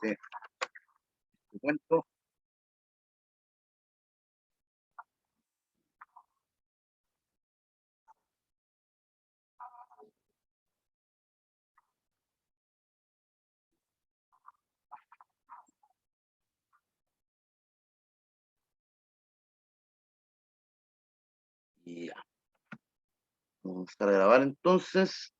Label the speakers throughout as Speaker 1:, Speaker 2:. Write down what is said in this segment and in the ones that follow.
Speaker 1: te cuento. Y ya, vamos a empezar a grabar entonces.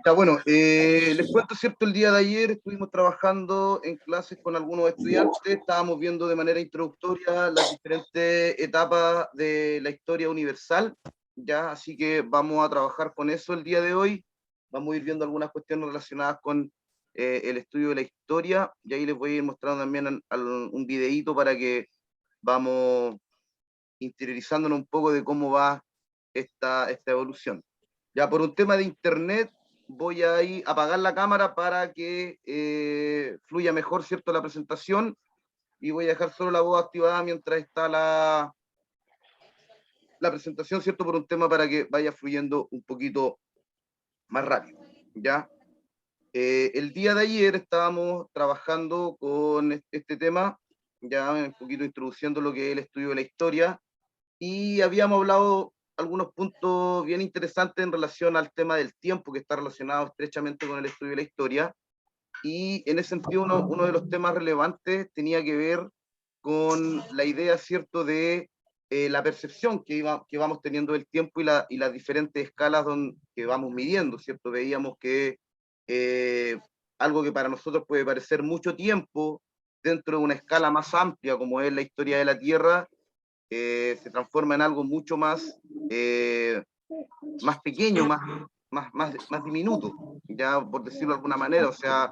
Speaker 1: Ya, bueno, les cuento, ¿cierto? El día de ayer estuvimos trabajando en clases con algunos estudiantes, estábamos viendo de manera introductoria las diferentes etapas de la historia universal, ya, así que vamos a trabajar con eso el día de hoy, vamos a ir viendo algunas cuestiones relacionadas con el estudio de la historia, y ahí les voy a ir mostrando también un videíto para que vamos interiorizándonos un poco de cómo va esta evolución. Ya por un tema de internet voy a ir a apagar la cámara para que fluya mejor, ¿cierto?, la presentación, y voy a dejar solo la voz activada mientras está la presentación, ¿cierto?, por un tema para que vaya fluyendo un poquito más rápido, ¿ya? El día de ayer estábamos trabajando con este tema, ya un poquito introduciendo lo que es el estudio de la historia, y habíamos hablado algunos puntos bien interesantes en relación al tema del tiempo, que está relacionado estrechamente con el estudio de la historia, y en ese sentido uno de los temas relevantes tenía que ver con la idea, ¿cierto?, de la percepción que vamos teniendo del tiempo y las diferentes escalas que vamos midiendo, ¿cierto? Veíamos que eh, algo que para nosotros puede parecer mucho tiempo, dentro de una escala más amplia como es la historia de la Tierra, se transforma en algo mucho más pequeño, más diminuto, ya por decirlo de alguna manera. O sea,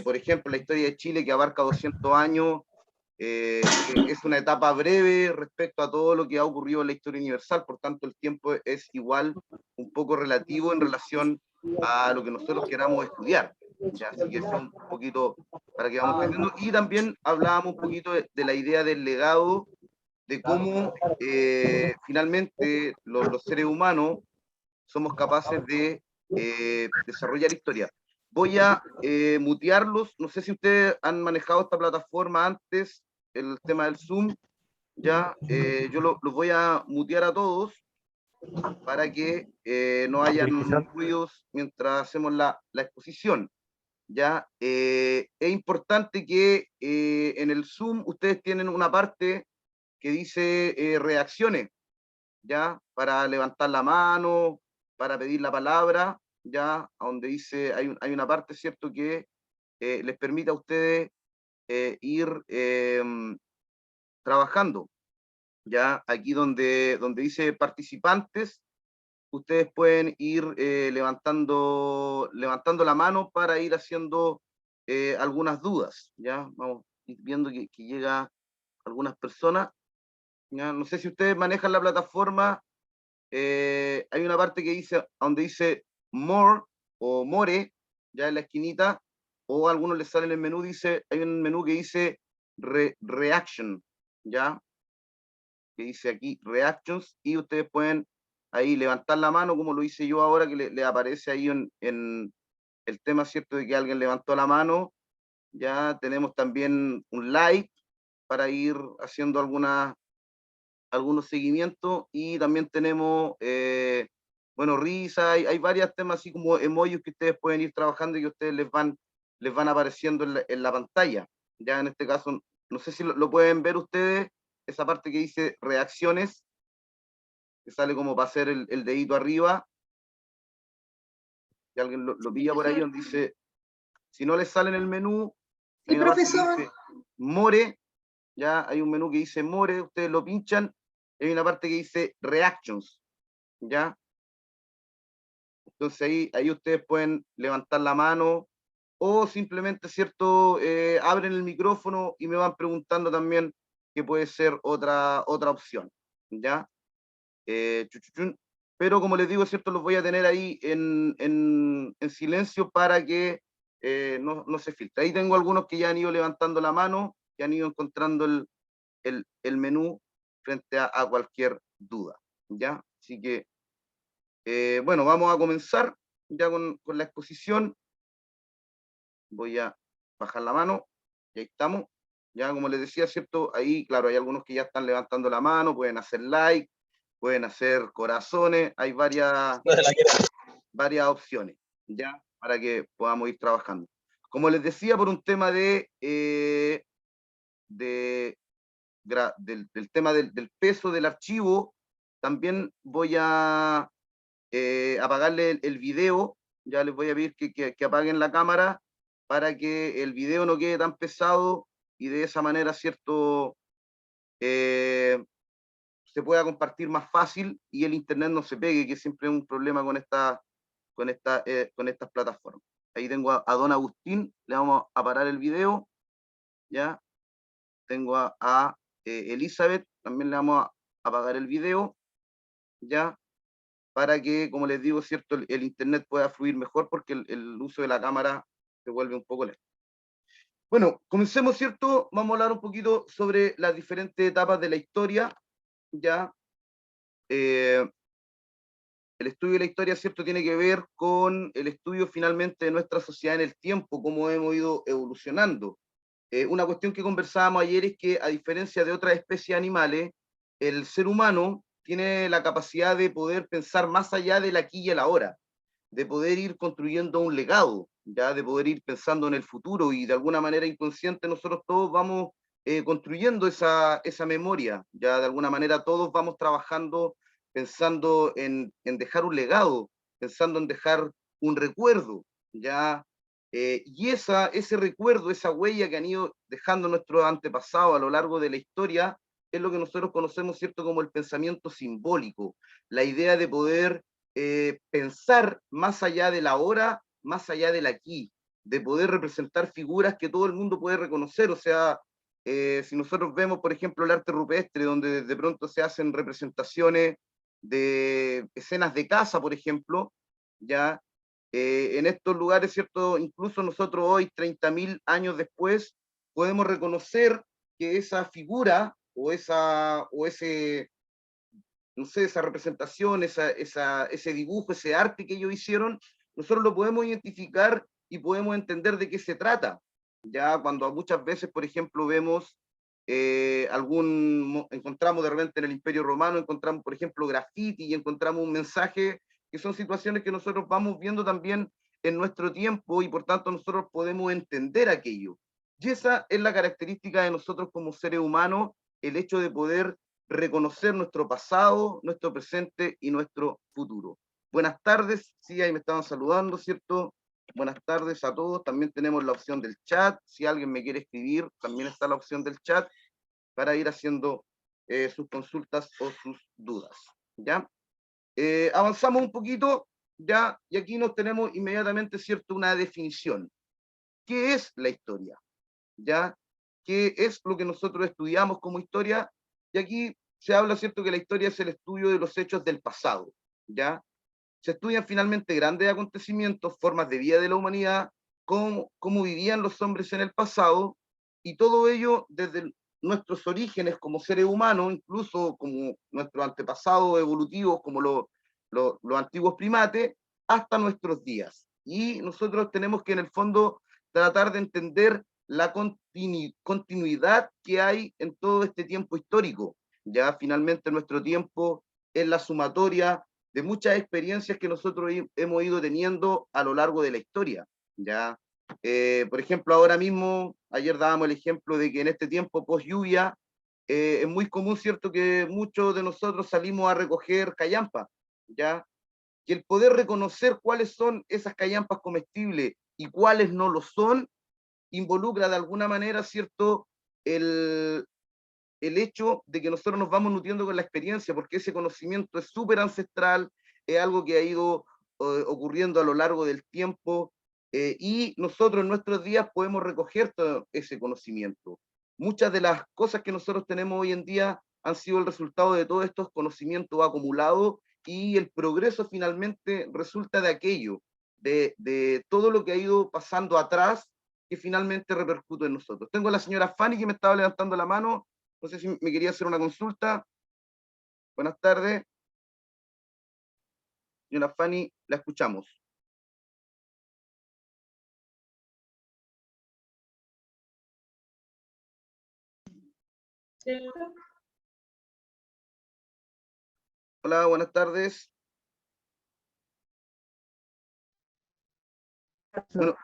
Speaker 1: por ejemplo, la historia de Chile, que abarca 200 años, es una etapa breve respecto a todo lo que ha ocurrido en la historia universal, por tanto el tiempo es igual, un poco relativo en relación a lo que nosotros queramos estudiar. Ya, así que eso es un poquito para que vamos entendiendo. Y también hablábamos un poquito de la idea del legado, de cómo finalmente los seres humanos somos capaces de desarrollar historia. Voy a mutearlos, no sé si ustedes han manejado esta plataforma antes, el tema del Zoom, ya, yo los voy a mutear a todos para que no hayan ruidos mientras hacemos la exposición. Ya, es importante que en el Zoom ustedes tienen una parte que dice reacciones, ya, para levantar la mano, para pedir la palabra, ya, a donde dice, hay una parte, ¿cierto?, que les permite a ustedes ir trabajando, ya, aquí donde dice participantes, ustedes pueden ir levantando la mano para ir haciendo algunas dudas, ya, vamos viendo que llega algunas personas, ya, no sé si ustedes manejan la plataforma. Hay una parte que dice, donde dice more o more, ya en la esquinita, o a algunos les sale en el menú, hay un menú que dice reaction, ya, que dice aquí reactions, y ustedes pueden ahí levantar la mano, como lo hice yo ahora, que le aparece ahí en el tema, ¿cierto?, de que alguien levantó la mano. Ya tenemos también un like para ir haciendo algunos seguimientos, y también tenemos, bueno, risa, hay varios temas así como emojis que ustedes pueden ir trabajando y que ustedes les van apareciendo en la pantalla. Ya en este caso, no sé si lo pueden ver ustedes, esa parte que dice reacciones, que sale como para hacer el dedito arriba, y alguien lo
Speaker 2: Sí,
Speaker 1: pilla por ahí,
Speaker 2: profesor.
Speaker 1: donde dice, si no les sale en el menú, hay
Speaker 2: Sí,
Speaker 1: una parte que
Speaker 2: profesor.
Speaker 1: dice more, ya hay un menú que dice more, ustedes lo pinchan, y hay una parte que dice reactions, ya. Entonces ahí ustedes pueden levantar la mano o simplemente, ¿cierto? Abren el micrófono y me van preguntando también, que puede ser otra opción, ¿ya? Chuchuchun. Pero como les digo, ¿cierto? Los voy a tener ahí en silencio para que no se filtre. Ahí tengo algunos que ya han ido levantando la mano, que han ido encontrando el menú frente a cualquier duda, ¿ya? Así que bueno, vamos a comenzar ya con la exposición. voy a bajar la mano, y ahí estamos. Ya, como les decía, ¿cierto? Ahí, claro, hay algunos que ya están levantando la mano, pueden hacer like, pueden hacer corazones, hay varias opciones, ¿ya? Para que podamos ir trabajando. Como les decía, por un tema de del tema del peso del archivo, también voy a apagarle el video, ya les voy a pedir que apaguen la cámara para que el video no quede tan pesado y de esa manera, ¿cierto? Se pueda compartir más fácil y el internet no se pegue, que siempre es un problema con estas plataformas. Ahí tengo a don Agustín, le vamos a parar el video, ya. Tengo a Elizabeth, también le vamos a apagar el video, ya, para que, como les digo, cierto, el internet pueda fluir mejor porque el uso de la cámara se vuelve un poco lento. Bueno, comencemos, ¿cierto? Vamos a hablar un poquito sobre las diferentes etapas de la historia, ya. Eh, el estudio de la historia, ¿cierto?, tiene que ver con el estudio finalmente de nuestra sociedad en el tiempo, cómo hemos ido evolucionando. Una cuestión que conversábamos ayer es que, a diferencia de otras especies animales, el ser humano tiene la capacidad de poder pensar más allá del aquí y el ahora, de poder ir construyendo un legado, ya de poder ir pensando en el futuro y de alguna manera inconsciente nosotros todos vamos construyendo esa memoria, ya de alguna manera todos vamos trabajando pensando en dejar un legado, pensando en dejar un recuerdo, ya y ese recuerdo, esa huella que han ido dejando nuestros antepasados a lo largo de la historia, es lo que nosotros conocemos, ¿cierto?, como el pensamiento simbólico, la idea de poder pensar más allá de la hora, más allá del aquí, de poder representar figuras que todo el mundo puede reconocer. O sea, si nosotros vemos, por ejemplo, el arte rupestre, donde de pronto se hacen representaciones de escenas de caza, por ejemplo, ya en estos lugares, ¿cierto? Incluso nosotros hoy, 30.000 años después, podemos reconocer que esa figura o ese, no sé, esa representación, ese dibujo, ese arte que ellos hicieron, nosotros lo podemos identificar y podemos entender de qué se trata. Ya cuando muchas veces, por ejemplo, vemos encontramos de repente en el Imperio Romano, encontramos, por ejemplo, graffiti y encontramos un mensaje, que son situaciones que nosotros vamos viendo también en nuestro tiempo y por tanto nosotros podemos entender aquello. Y esa es la característica de nosotros como seres humanos, el hecho de poder reconocer nuestro pasado, nuestro presente y nuestro futuro. Buenas tardes, sí, ahí me estaban saludando, ¿cierto? Buenas tardes a todos. También tenemos la opción del chat. Si alguien me quiere escribir, también está la opción del chat para ir haciendo sus consultas o sus dudas. ¿Ya? Avanzamos un poquito, ¿ya? Y aquí nos tenemos inmediatamente, ¿cierto?, una definición. ¿Qué es la historia? ¿Ya? ¿Qué es lo que nosotros estudiamos como historia? Y aquí se habla, ¿cierto?, que la historia es el estudio de los hechos del pasado, ¿ya? Se estudian finalmente grandes acontecimientos, formas de vida de la humanidad, cómo vivían los hombres en el pasado, y todo ello desde nuestros orígenes como seres humanos, incluso como nuestros antepasados evolutivos, como los antiguos primates, hasta nuestros días. Y nosotros tenemos que, en el fondo, tratar de entender la continuidad que hay en todo este tiempo histórico. Ya finalmente nuestro tiempo es la sumatoria de muchas experiencias que nosotros hemos ido teniendo a lo largo de la historia. Ya, por ejemplo, ahora mismo, ayer dábamos el ejemplo de que en este tiempo post lluvia es muy común, cierto, que muchos de nosotros salimos a recoger callampa, ya, y el poder reconocer cuáles son esas callampas comestibles y cuáles no lo son, involucra de alguna manera, cierto, el, el hecho de que nosotros nos vamos nutriendo con la experiencia, porque ese conocimiento es súper ancestral, es algo que ha ido ocurriendo a lo largo del tiempo, y nosotros en nuestros días podemos recoger todo ese conocimiento. Muchas de las cosas que nosotros tenemos hoy en día han sido el resultado de todos estos conocimientos acumulados, y el progreso finalmente resulta de aquello, de todo lo que ha ido pasando atrás, que finalmente repercute en nosotros. Tengo a la señora Fanny que me estaba levantando la mano, no sé si me quería hacer una consulta. Buenas tardes. Señora Fanny, la escuchamos. Hola, buenas tardes. Bueno,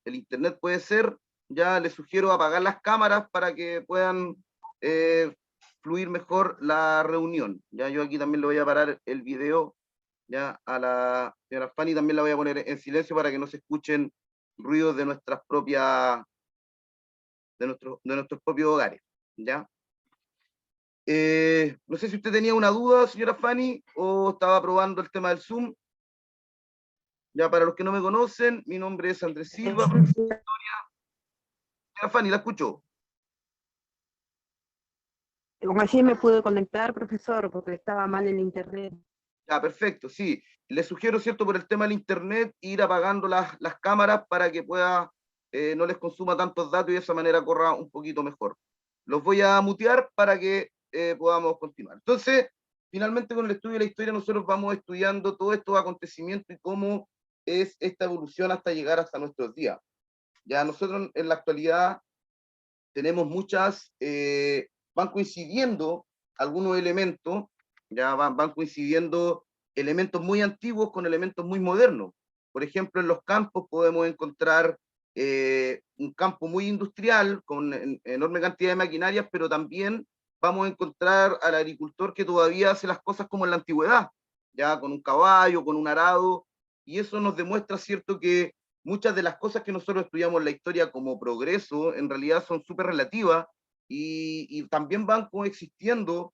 Speaker 1: el internet puede ser, ya les sugiero apagar las cámaras para que puedan fluir mejor la reunión. Ya yo aquí también le voy a parar el video, ya a la señora Fanny también la voy a poner en silencio para que no se escuchen ruidos de nuestras propias, de nuestros propios hogares, ¿ya? No sé si usted tenía una duda, señora Fanny, o estaba probando el tema del Zoom. Ya para los que no me conocen, mi nombre es Andrés Silva. Señora Fanny, la escucho.
Speaker 2: Así me pude conectar, profesor, porque estaba mal el internet.
Speaker 1: Ya, perfecto, sí. Le sugiero, ¿cierto?, por el tema del internet, ir apagando las cámaras para que pueda, no les consuma tantos datos y de esa manera corra un poquito mejor. Los voy a mutear para que podamos continuar. Entonces, finalmente con el estudio de la historia nosotros vamos estudiando todos estos acontecimientos y cómo es esta evolución hasta llegar hasta nuestros días. Ya nosotros en la actualidad tenemos van coincidiendo algunos elementos, ya van coincidiendo elementos muy antiguos con elementos muy modernos. Por ejemplo, en los campos podemos encontrar un campo muy industrial con enorme cantidad de maquinarias, pero también vamos a encontrar al agricultor que todavía hace las cosas como en la antigüedad, ya con un caballo, con un arado, y eso nos demuestra, cierto, que muchas de las cosas que nosotros estudiamos en la historia como progreso, en realidad son súper relativas y también van coexistiendo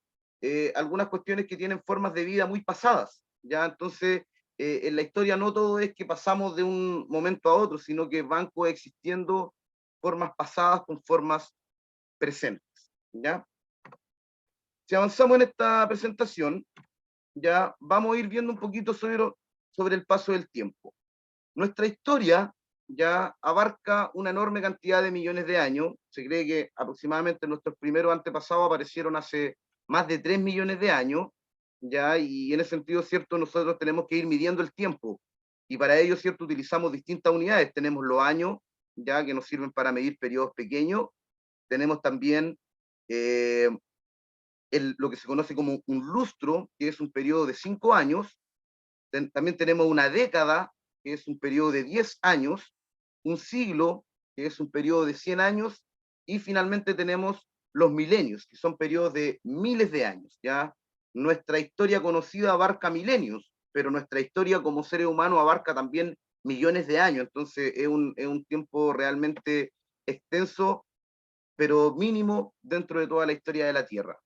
Speaker 1: algunas cuestiones que tienen formas de vida muy pasadas, ¿ya? Entonces, en la historia no todo es que pasamos de un momento a otro, sino que van coexistiendo formas pasadas con formas presentes, ¿ya? Si avanzamos en esta presentación, ya vamos a ir viendo un poquito sobre el paso del tiempo. Nuestra historia ya abarca una enorme cantidad de millones de años. Se cree que aproximadamente nuestros primeros antepasados aparecieron hace más de 3 millones de años, ya, y en ese sentido, cierto, nosotros tenemos que ir midiendo el tiempo. Y para ello, cierto, utilizamos distintas unidades. Tenemos los años, ya, que nos sirven para medir periodos pequeños. Tenemos también eh, lo que se conoce como un lustro, que es un periodo de 5 años. También tenemos una década, que es un periodo de 10 años, un siglo, que es un periodo de 100 años, y finalmente tenemos los milenios, que son periodos de miles de años, ¿ya? Nuestra historia conocida abarca milenios, pero nuestra historia como seres humanos abarca también millones de años, entonces es un tiempo realmente extenso, pero mínimo dentro de toda la historia de la Tierra.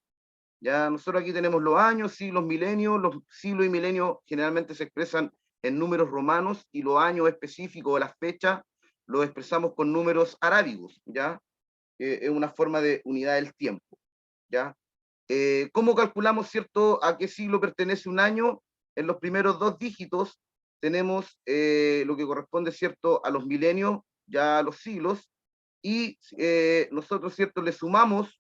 Speaker 1: Ya nosotros aquí tenemos los años, siglos, milenios. Los siglos y milenios generalmente se expresan en números romanos y los años específicos o las fechas los expresamos con números arábigos, ¿ya? Es una forma de unidad del tiempo, ¿ya? ¿Cómo calculamos, cierto, a qué siglo pertenece un año? En los primeros dos dígitos tenemos lo que corresponde, cierto, a los milenios, ya a los siglos, y nosotros, cierto, le sumamos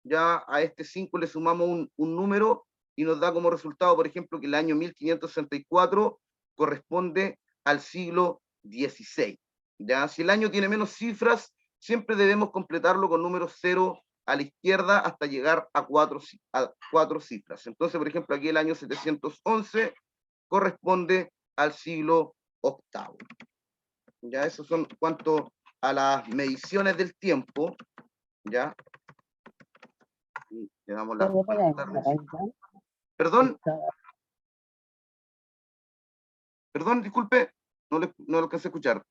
Speaker 1: ya a este 5 le sumamos un número y nos da como resultado, por ejemplo, que el año 1564 corresponde al siglo XVI. ¿Ya? Si el año tiene menos cifras, siempre debemos completarlo con números 0 a la izquierda hasta llegar a cuatro cifras. Entonces, por ejemplo, aquí el año 711 corresponde al siglo VIII. Ya, esos son cuanto a las mediciones del tiempo, ¿ya? Le damos las buenas tardes. Perdón, perdón, disculpe, no lo alcancé a escuchar.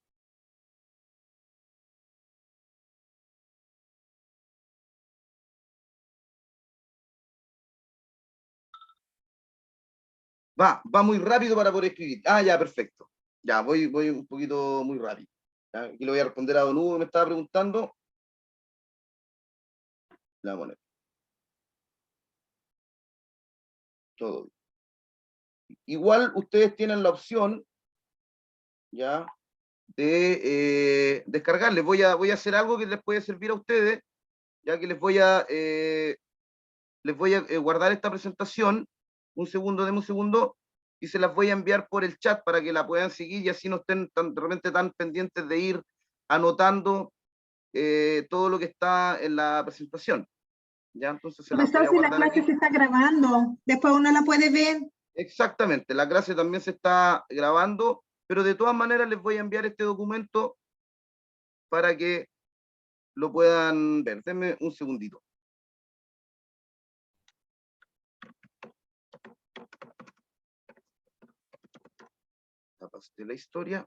Speaker 1: Va muy rápido para poder escribir. Ah, ya, perfecto. Ya, voy un poquito muy rápido. ¿Ya? Aquí le voy a responder a Don Hugo, me estaba preguntando. La moneda. Todo. Igual ustedes tienen la opción, ya, de descargarles. Voy a hacer algo que les puede servir a ustedes, ya que les voy a guardar esta presentación. Un segundo, denme un segundo, y se las voy a enviar por el chat para que la puedan seguir y así no estén realmente tan pendientes de ir anotando todo lo que está en la presentación. ¿Ya? Entonces se las voy
Speaker 3: Profesor,
Speaker 1: a
Speaker 3: si la
Speaker 1: guardar
Speaker 3: clase
Speaker 1: aquí.
Speaker 3: se está grabando, después uno la puede ver.
Speaker 1: Exactamente, la clase también se está grabando, pero de todas maneras les voy a enviar este documento para que lo puedan ver. Denme un segundito. Tapas de la historia.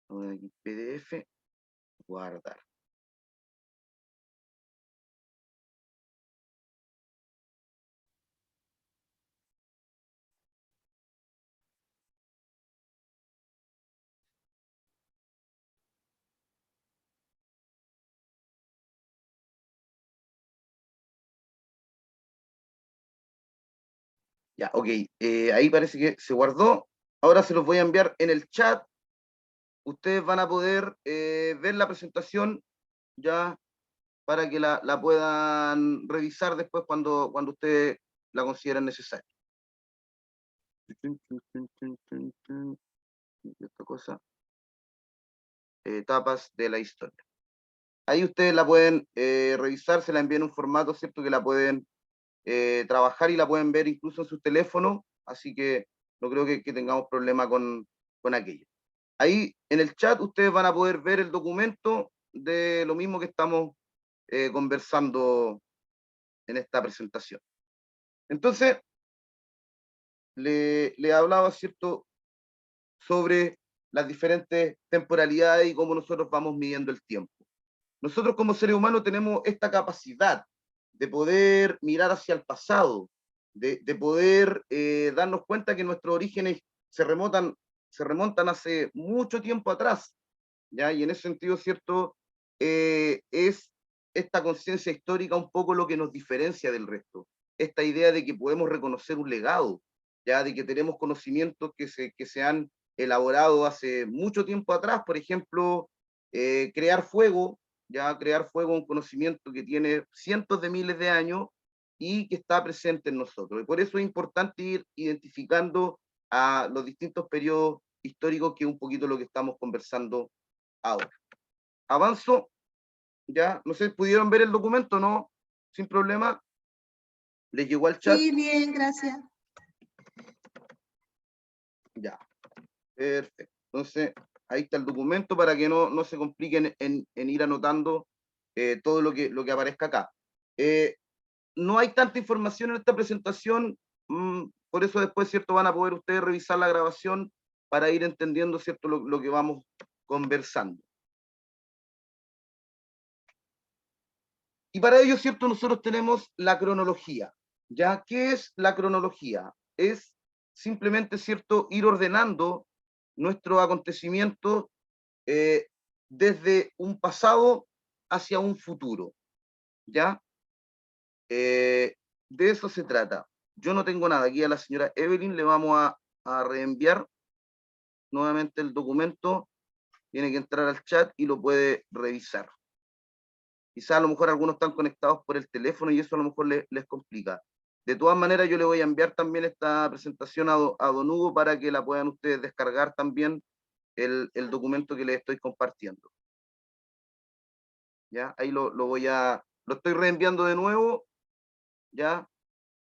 Speaker 1: Aquí, PDF. Guardar. Ya, ok. Ahí parece que se guardó. Ahora se los voy a enviar en el chat. Ustedes van a poder ver la presentación ya para que la puedan revisar después cuando ustedes la consideren necesaria. Esta cosa. Etapas de la historia. Ahí ustedes la pueden revisar, se la envían en un formato, ¿cierto? Que la pueden trabajar y la pueden ver incluso en sus teléfonos, así que no creo que tengamos problema con aquello. Ahí en el chat ustedes van a poder ver el documento de lo mismo que estamos conversando en esta presentación. Entonces, le hablaba, ¿cierto?, sobre las diferentes temporalidades y cómo nosotros vamos midiendo el tiempo. Nosotros como seres humanos tenemos esta capacidad de poder mirar hacia el pasado, de poder darnos cuenta que nuestros orígenes se remontan hace mucho tiempo atrás, ¿ya? Y en ese sentido, ¿cierto? Es esta conciencia histórica un poco lo que nos diferencia del resto. Esta idea de que podemos reconocer un legado, ¿ya? De que tenemos conocimientos que se han elaborado hace mucho tiempo atrás, por ejemplo, crear fuego, ya crear fuego, un conocimiento que tiene cientos de miles de años y que está presente en nosotros. Y por eso es importante ir identificando a los distintos periodos históricos, que es un poquito lo que estamos conversando ahora. Avanzo, ya, no sé, ¿pudieron ver el documento? ¿No? Sin problema. ¿Les llegó al chat?
Speaker 3: Sí, bien, gracias.
Speaker 1: Ya, perfecto. Entonces, ahí está el documento para que no se compliquen en ir anotando todo lo que aparezca acá. No hay tanta información en esta presentación, por eso después, ¿cierto?, van a poder ustedes revisar la grabación para ir entendiendo, ¿cierto?, lo que vamos conversando. Y para ello, ¿cierto?, nosotros tenemos la cronología. ¿Ya? ¿Qué es la cronología? Es simplemente, ¿cierto?, ir ordenando nuestros acontecimientos desde un pasado hacia un futuro. ¿Ya? De eso se trata. Yo no tengo nada. Aquí a la señora Evelyn le vamos a reenviar nuevamente el documento. Tiene que entrar al chat y lo puede revisar. Quizás a lo mejor algunos están conectados por el teléfono y eso a lo mejor les complica. De todas maneras, yo le voy a enviar también esta presentación a don Hugo para que la puedan ustedes descargar también el documento que les estoy compartiendo. ¿Ya? Ahí lo estoy reenviando de nuevo, ¿ya?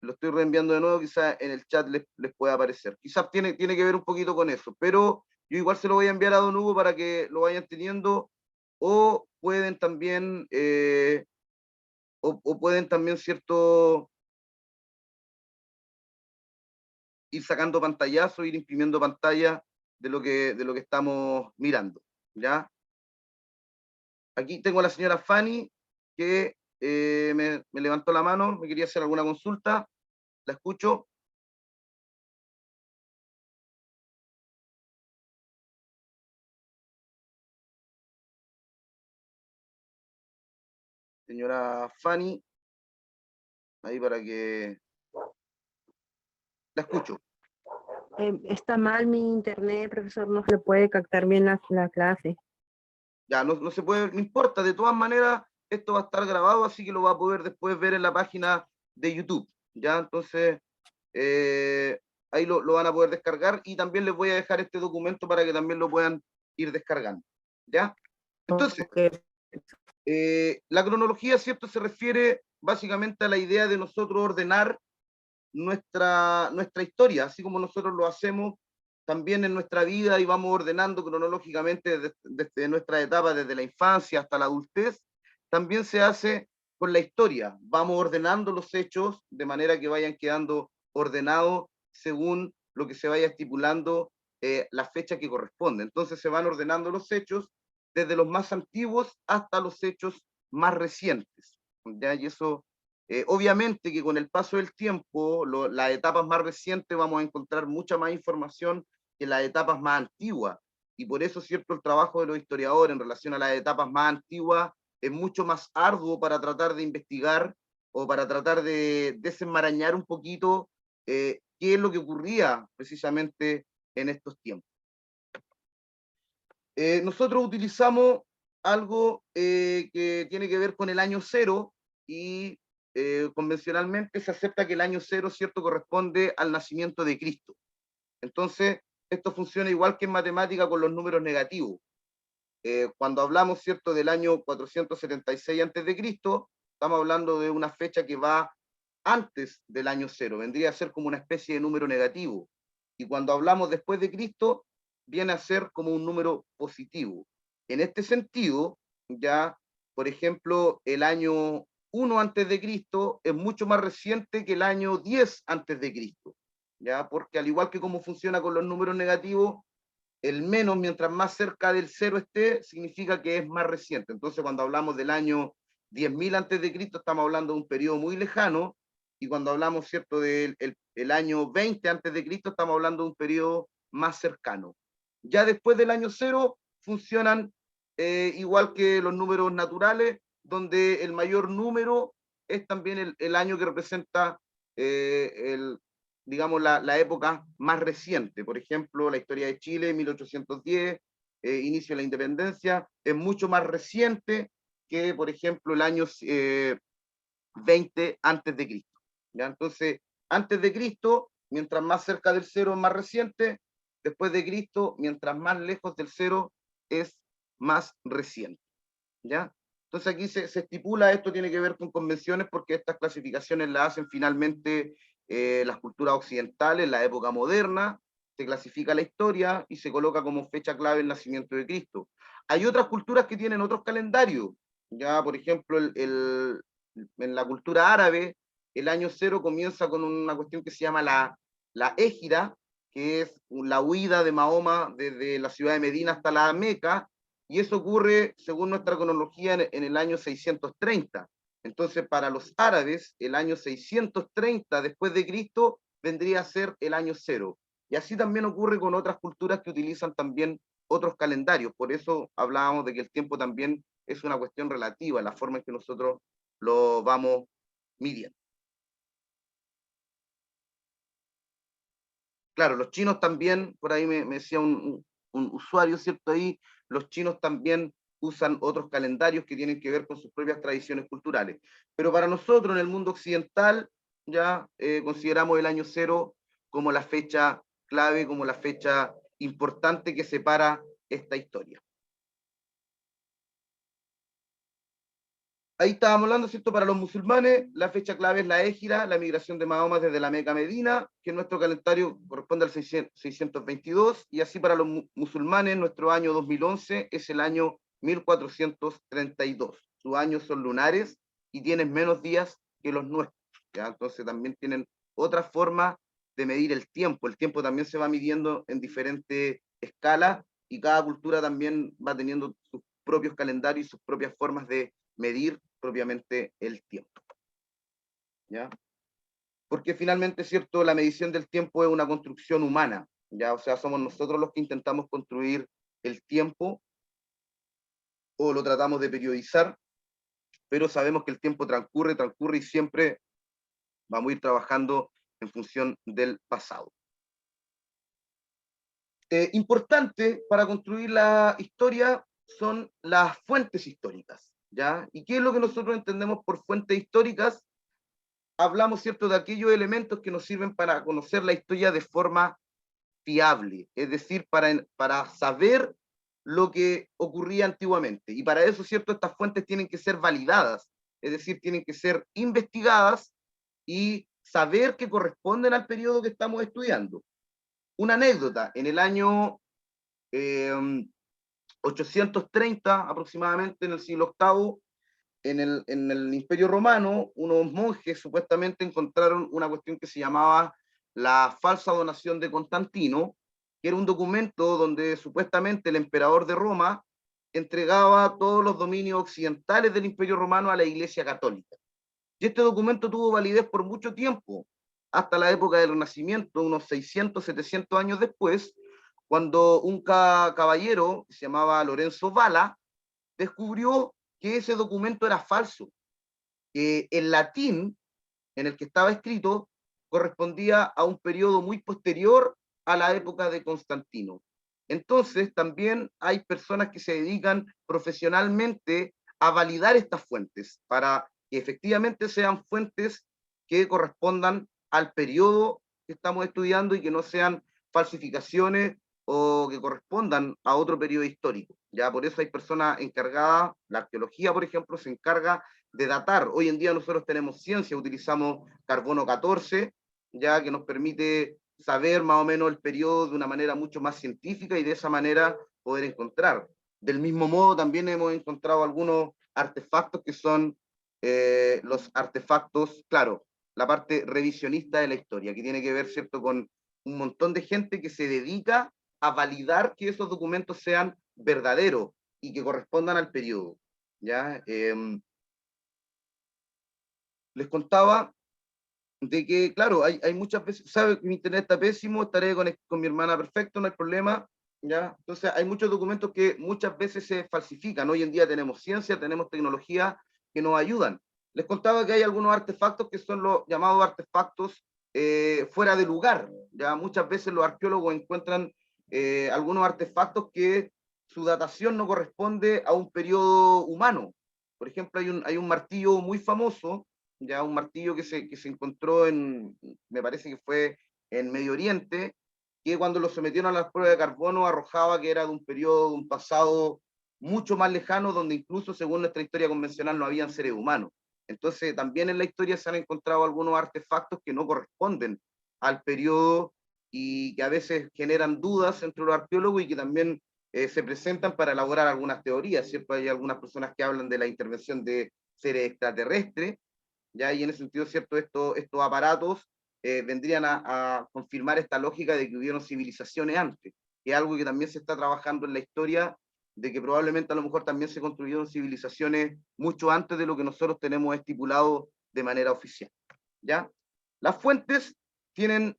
Speaker 1: Lo estoy reenviando de nuevo, quizás en el chat les pueda aparecer. Quizás tiene que ver un poquito con eso, pero yo igual se lo voy a enviar a don Hugo para que lo vayan teniendo, o pueden también, ¿cierto?, ir sacando pantallazos, ir imprimiendo pantalla de lo que estamos mirando, ¿ya? Aquí tengo a la señora Fanny, que me levantó la mano, me quería hacer alguna consulta, la escucho. Señora Fanny, ahí para que... La escucho.
Speaker 2: Está mal mi internet, profesor, no se puede captar bien la clase.
Speaker 1: Ya, no se puede, no importa, de todas maneras, esto va a estar grabado, así que lo va a poder después ver en la página de YouTube, ¿ya? Entonces, ahí lo van a poder descargar y también les voy a dejar este documento para que también lo puedan ir descargando, ¿ya? Entonces,
Speaker 2: Okay.
Speaker 1: La cronología, ¿cierto?, se refiere básicamente a la idea de nosotros ordenar nuestra historia, así como nosotros lo hacemos también en nuestra vida y vamos ordenando cronológicamente desde nuestra etapa, desde la infancia hasta la adultez, también se hace con la historia. Vamos ordenando los hechos de manera que vayan quedando ordenados según lo que se vaya estipulando la fecha que corresponde. Entonces se van ordenando los hechos desde los más antiguos hasta los hechos más recientes. ¿Ya? Y eso, obviamente que con el paso del tiempo, las etapas más recientes vamos a encontrar mucha más información que las etapas más antiguas. Y por eso, cierto, el trabajo de los historiadores en relación a las etapas más antiguas es mucho más arduo para tratar de investigar o para tratar de desenmarañar un poquito qué es lo que ocurría precisamente en estos tiempos. Nosotros utilizamos algo que tiene que ver con el año cero y convencionalmente se acepta que el año cero, ¿cierto?, corresponde al nacimiento de Cristo. Entonces, esto funciona igual que en matemática con los números negativos. Cuando hablamos, ¿cierto?, del año 476 antes de Cristo, estamos hablando de una fecha que va antes del año cero, vendría a ser como una especie de número negativo. Y cuando hablamos después de Cristo, viene a ser como un número positivo. En este sentido, ya, por ejemplo, el año 1 antes de Cristo es mucho más reciente que el año 10 antes de Cristo, ya, porque al igual que como funciona con los números negativos, el menos, mientras más cerca del cero esté, significa que es más reciente. Entonces, cuando hablamos del año 10.000 antes de Cristo, estamos hablando de un periodo muy lejano, y cuando hablamos, ¿cierto?, del el año 20 antes de Cristo, estamos hablando de un periodo más cercano. Ya después del año cero, funcionan igual que los números naturales, donde el mayor número es también el año que representa digamos, la época más reciente. Por ejemplo, la historia de Chile, 1810, inicio de la independencia, es mucho más reciente que, por ejemplo, el año 20 antes de Cristo. ¿Ya? Entonces, antes de Cristo, mientras más cerca del cero es más reciente, después de Cristo, mientras más lejos del cero es más reciente. ¿Ya? Entonces aquí se estipula, esto tiene que ver con convenciones porque estas clasificaciones las hacen finalmente las culturas occidentales, la época moderna, se clasifica la historia y se coloca como fecha clave el nacimiento de Cristo. Hay otras culturas que tienen otros calendarios, ya por ejemplo en la cultura árabe el año cero comienza con una cuestión que se llama la égira, que es la huida de Mahoma desde la ciudad de Medina hasta la Meca, y eso ocurre, según nuestra cronología, en el año 630. Entonces, para los árabes, el año 630 después de Cristo vendría a ser el año cero. Y así también ocurre con otras culturas que utilizan también otros calendarios. Por eso hablábamos de que el tiempo también es una cuestión relativa, la forma en que nosotros lo vamos midiendo. Claro, los chinos también, por ahí me decía un usuario, ¿cierto? Ahí, los chinos también usan otros calendarios que tienen que ver con sus propias tradiciones culturales. Pero para nosotros, en el mundo occidental, ya consideramos el año cero como la fecha clave, como la fecha importante que separa esta historia. Ahí estábamos hablando, ¿cierto? Para los musulmanes, la fecha clave es la égira, la migración de Mahoma desde la Meca a Medina, que en nuestro calendario corresponde al 622, y así para los musulmanes, nuestro año 2011 es el año 1432. Sus años son lunares y tienen menos días que los nuestros, ¿ya? Entonces también tienen otra forma de medir el tiempo. El tiempo también se va midiendo en diferentes escalas y cada cultura también va teniendo sus propios calendarios y sus propias formas de medir propiamente el tiempo. ¿Ya? Porque finalmente, cierto, la medición del tiempo es una construcción humana, ¿ya? O sea, somos nosotros los que intentamos construir el tiempo o lo tratamos de periodizar, pero sabemos que el tiempo transcurre y siempre vamos a ir trabajando en función del pasado. Importante para construir la historia son las fuentes históricas, ¿ya? ¿Y qué es lo que nosotros entendemos por fuentes históricas? Hablamos, ¿cierto?, de aquellos elementos que nos sirven para conocer la historia de forma fiable, es decir, para saber lo que ocurría antiguamente. Y para eso, ¿cierto?, estas fuentes tienen que ser validadas, es decir, tienen que ser investigadas y saber que corresponden al periodo que estamos estudiando. Una anécdota, en el año 830 aproximadamente, en el siglo VIII, en el Imperio Romano, unos monjes supuestamente encontraron una cuestión que se llamaba la falsa donación de Constantino, que era un documento donde supuestamente el emperador de Roma entregaba todos los dominios occidentales del Imperio Romano a la Iglesia Católica. Y este documento tuvo validez por mucho tiempo, hasta la época del Renacimiento, unos 600, 700 años después, cuando un caballero que se llamaba Lorenzo Valla descubrió que ese documento era falso, que el latín en el que estaba escrito correspondía a un periodo muy posterior a la época de Constantino. Entonces, también hay personas que se dedican profesionalmente a validar estas fuentes para que efectivamente sean fuentes que correspondan al periodo que estamos estudiando y que no sean falsificaciones o que correspondan a otro periodo histórico. Ya por eso hay personas encargadas, la arqueología, por ejemplo, se encarga de datar. Hoy en día nosotros tenemos ciencia, utilizamos carbono 14, ya que nos permite saber más o menos el periodo de una manera mucho más científica y de esa manera poder encontrar. Del mismo modo también hemos encontrado algunos artefactos que son los artefactos, claro, la parte revisionista de la historia, que tiene que ver, ¿cierto?, con un montón de gente que se dedica a validar que esos documentos sean verdaderos y que correspondan al periodo. ¿Ya? Les contaba de que, claro, hay muchas veces, sabe que mi internet está pésimo, estaré con mi hermana perfecto, no hay problema, ¿ya? Entonces hay muchos documentos que muchas veces se falsifican. Hoy en día tenemos ciencia, tenemos tecnología que nos ayudan. Les contaba que hay algunos artefactos que son los llamados artefactos fuera de lugar. Ya muchas veces los arqueólogos encuentran algunos artefactos que su datación no corresponde a un periodo humano. Por ejemplo, hay un martillo muy famoso, ya un martillo que se encontró me parece que fue en Medio Oriente, que cuando lo sometieron a las pruebas de carbono arrojaba que era de un periodo, de un pasado mucho más lejano, donde incluso según nuestra historia convencional no habían seres humanos. Entonces también en la historia se han encontrado algunos artefactos que no corresponden al periodo y que a veces generan dudas entre los arqueólogos y que también se presentan para elaborar algunas teorías, ¿cierto? Hay algunas personas que hablan de la intervención de seres extraterrestres, ¿ya? Y en ese sentido, ¿cierto?, estos aparatos vendrían a confirmar esta lógica de que hubieron civilizaciones antes, que es algo que también se está trabajando en la historia, de que probablemente a lo mejor también se construyeron civilizaciones mucho antes de lo que nosotros tenemos estipulado de manera oficial, ¿ya? Las fuentes tienen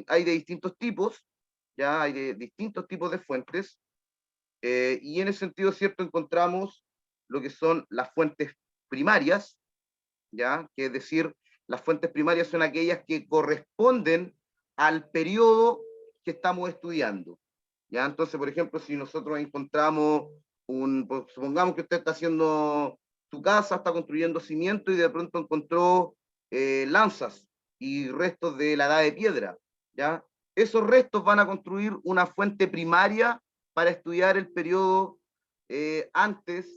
Speaker 1: hay de distintos tipos, ya hay de distintos tipos de fuentes, y en ese sentido, ¿cierto?, encontramos lo que son las fuentes primarias, ¿ya? Que es decir, las fuentes primarias son aquellas que corresponden al periodo que estamos estudiando, ¿ya? Entonces, por ejemplo, si nosotros encontramos pues, supongamos que usted está haciendo su casa, está construyendo cimiento y de pronto encontró lanzas y restos de la edad de piedra, ¿ya? Esos restos van a construir una fuente primaria para estudiar el periodo antes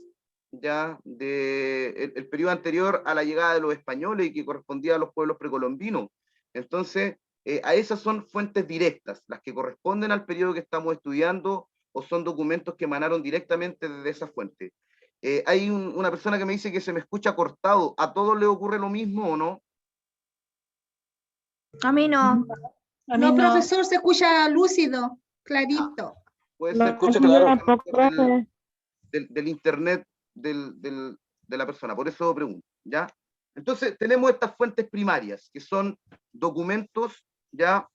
Speaker 1: ya el periodo anterior a la llegada de los españoles y que correspondía a los pueblos precolombinos. Entonces, a esas son fuentes directas, las que corresponden al periodo que estamos estudiando o son documentos que emanaron directamente desde esa fuente. Hay una persona que me dice que se me escucha cortado. ¿A todos les ocurre lo mismo o no?
Speaker 4: A mí no.
Speaker 5: A mí
Speaker 3: No,
Speaker 5: no.
Speaker 3: profesor, se escucha lúcido, clarito.
Speaker 1: Puede
Speaker 2: No,
Speaker 1: ser
Speaker 5: escucha
Speaker 2: yo
Speaker 5: claro.
Speaker 2: tampoco, profe.
Speaker 1: del internet de la persona, por eso pregunto, ¿ya? Entonces, tenemos estas fuentes primarias, que son documentos, ¿ya?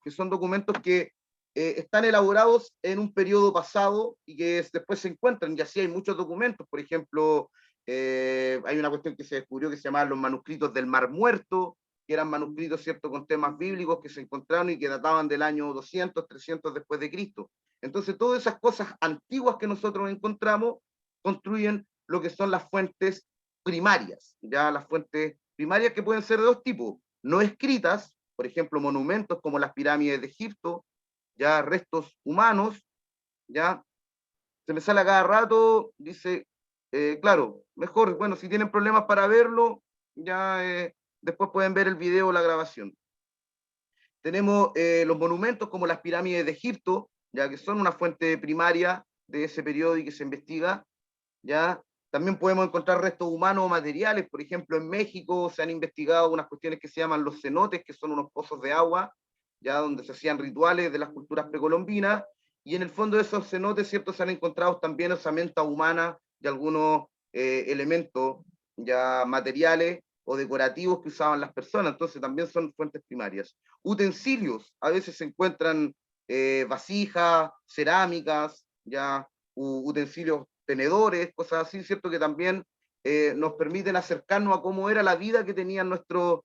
Speaker 1: Que son documentos que están elaborados en un periodo pasado y que después se encuentran, y así hay muchos documentos, por ejemplo, hay una cuestión que se descubrió que se llamaban los manuscritos del Mar Muerto, que eran manuscritos, ¿cierto?, con temas bíblicos que se encontraron y que databan del año 200, 300 después de Cristo. Entonces, todas esas cosas antiguas que nosotros encontramos construyen lo que son las fuentes primarias, ya las fuentes primarias que pueden ser de dos tipos, no escritas, por ejemplo, monumentos como las pirámides de Egipto, ya restos humanos, ¿ya? Se me sale a cada rato, dice, claro, mejor, bueno, si tienen problemas para verlo, ya después pueden ver el video o la grabación. Tenemos los monumentos como las pirámides de Egipto, ya que son una fuente primaria de ese periodo y que se investiga, ¿ya? También podemos encontrar restos humanos o materiales, por ejemplo, en México se han investigado unas cuestiones que se llaman los cenotes, que son unos pozos de agua, ya donde se hacían rituales de las culturas precolombinas, y en el fondo de esos cenotes, ¿cierto? Se han encontrado también osamentas humanas y algunos elementos ya materiales o decorativos que usaban las personas, entonces también son fuentes primarias. Utensilios, a veces se encuentran vasijas, cerámicas, ya utensilios, tenedores, cosas así, ¿cierto? Que también nos permiten acercarnos a cómo era la vida que tenían nuestros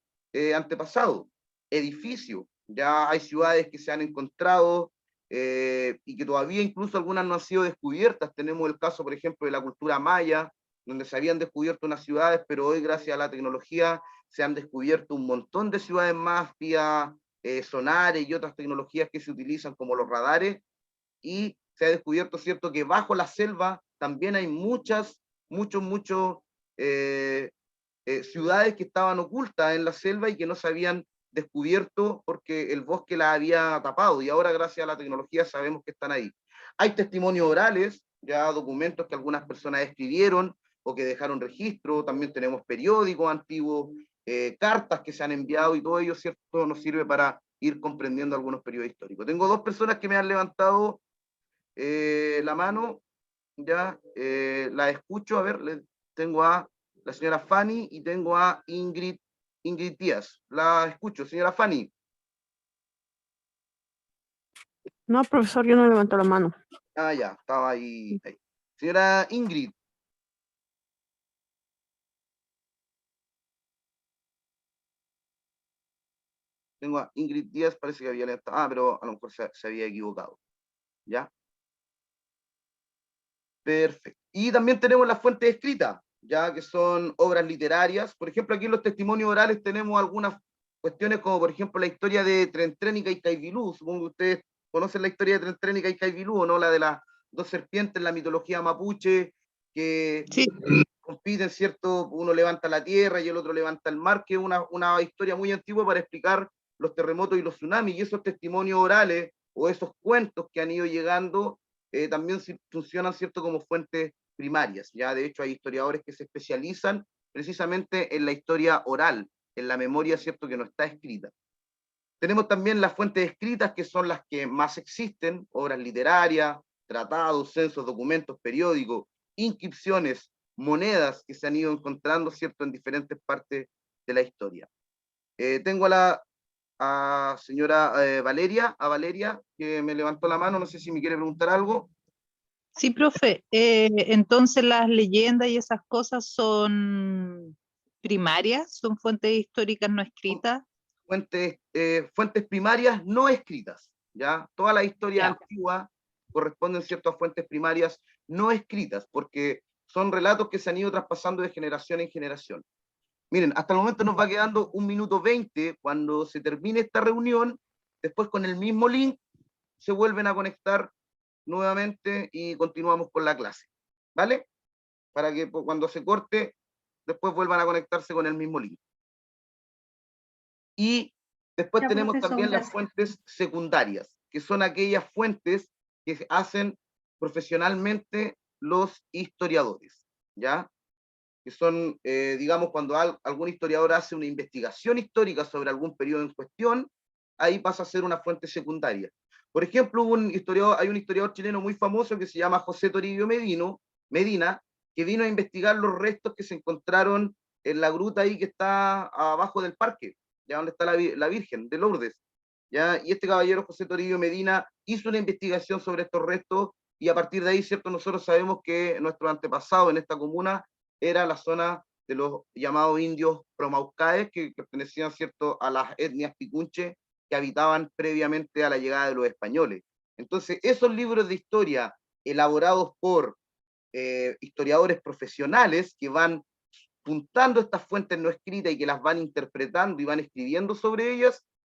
Speaker 1: antepasados. Edificios, ya hay ciudades que se han encontrado y que todavía incluso algunas no han sido descubiertas. Tenemos el caso, por ejemplo, de la cultura maya, donde se habían descubierto unas ciudades, pero hoy gracias a la tecnología se han descubierto un montón de ciudades más vía sonares y otras tecnologías que se utilizan como los radares, y se ha descubierto, ¿cierto?, que bajo la selva también hay muchas ciudades que estaban ocultas en la selva y que no se habían descubierto porque el bosque las había tapado, y ahora gracias a la tecnología sabemos que están ahí. Hay testimonios orales, ya documentos que algunas personas escribieron o que dejaron registro, también tenemos periódicos antiguos, cartas que se han enviado, y todo ello, ¿cierto?, nos sirve para ir comprendiendo algunos periodos históricos. Tengo dos personas que me han levantado la mano, ya la escucho, a ver, tengo a la señora Fanny y tengo a Ingrid Díaz. La escucho, señora Fanny.
Speaker 2: No, profesor, yo no levanto la mano.
Speaker 1: Ah, ya, estaba ahí. Señora Ingrid. Tengo a Ingrid Díaz, parece que había levantado. Ah, pero a lo mejor se había equivocado. ¿Ya? Perfecto. Y también tenemos las fuentes escritas, ya que son obras literarias. Por ejemplo, aquí en los testimonios orales tenemos algunas cuestiones como, por ejemplo, la historia de Trentrénica y Caibilú. Supongo que ustedes conocen la historia de Trentrénica y Caibilú, ¿no? La de las dos serpientes en la mitología mapuche que
Speaker 4: Sí.
Speaker 1: compiten, ¿cierto? Uno levanta la tierra y el otro levanta el mar, que es una historia muy antigua para explicar los terremotos y los tsunamis. Y esos testimonios orales o esos cuentos que han ido llegando también funcionan, ¿cierto?, como fuentes primarias. Ya de hecho hay historiadores que se especializan precisamente en la historia oral, en la memoria, ¿cierto?, que no está escrita. Tenemos también las fuentes escritas, que son las que más existen: obras literarias, tratados, censos, documentos, periódicos, inscripciones, monedas que se han ido encontrando, ¿cierto?, en diferentes partes de la historia. Tengo a señora Valeria, que me levantó la mano, no sé si me quiere preguntar algo.
Speaker 4: Sí, profe. Entonces las leyendas y esas cosas son primarias, son fuentes históricas no escritas.
Speaker 1: Fuentes primarias no escritas, ¿ya? Toda la historia
Speaker 4: Ya.
Speaker 1: antigua corresponden, ¿cierto?, a fuentes primarias no escritas, porque son relatos que se han ido traspasando de generación en generación. Miren, hasta el momento nos va quedando 1 minuto 20. Cuando se termine esta reunión, después con el mismo link se vuelven a conectar nuevamente y continuamos con la clase, ¿vale? Para que cuando se corte, después vuelvan a conectarse con el mismo link. Y después
Speaker 3: Ya,
Speaker 1: tenemos
Speaker 3: profesor,
Speaker 1: también las
Speaker 3: gracias.
Speaker 1: fuentes secundarias, que son aquellas fuentes que hacen profesionalmente los historiadores, ¿ya? Que son, digamos, cuando algún historiador hace una investigación histórica sobre algún periodo en cuestión, ahí pasa a ser una fuente secundaria. Por ejemplo, hay un historiador chileno muy famoso que se llama José Toribio Medina, que vino a investigar los restos que se encontraron en la gruta ahí que está abajo del parque, ya donde está la Virgen de Lourdes. ¿Ya? Y este caballero, José Toribio Medina, hizo una investigación sobre estos restos, y a partir de ahí, ¿cierto?, nosotros sabemos que nuestro antepasado en esta comuna era la zona de los llamados indios promaucaes, que pertenecían, ¿cierto?, a las etnias picunche que habitaban previamente a la llegada de los españoles. Entonces, esos libros de historia elaborados por historiadores profesionales que van juntando estas fuentes no escritas y que las van interpretando y van escribiendo sobre ellas,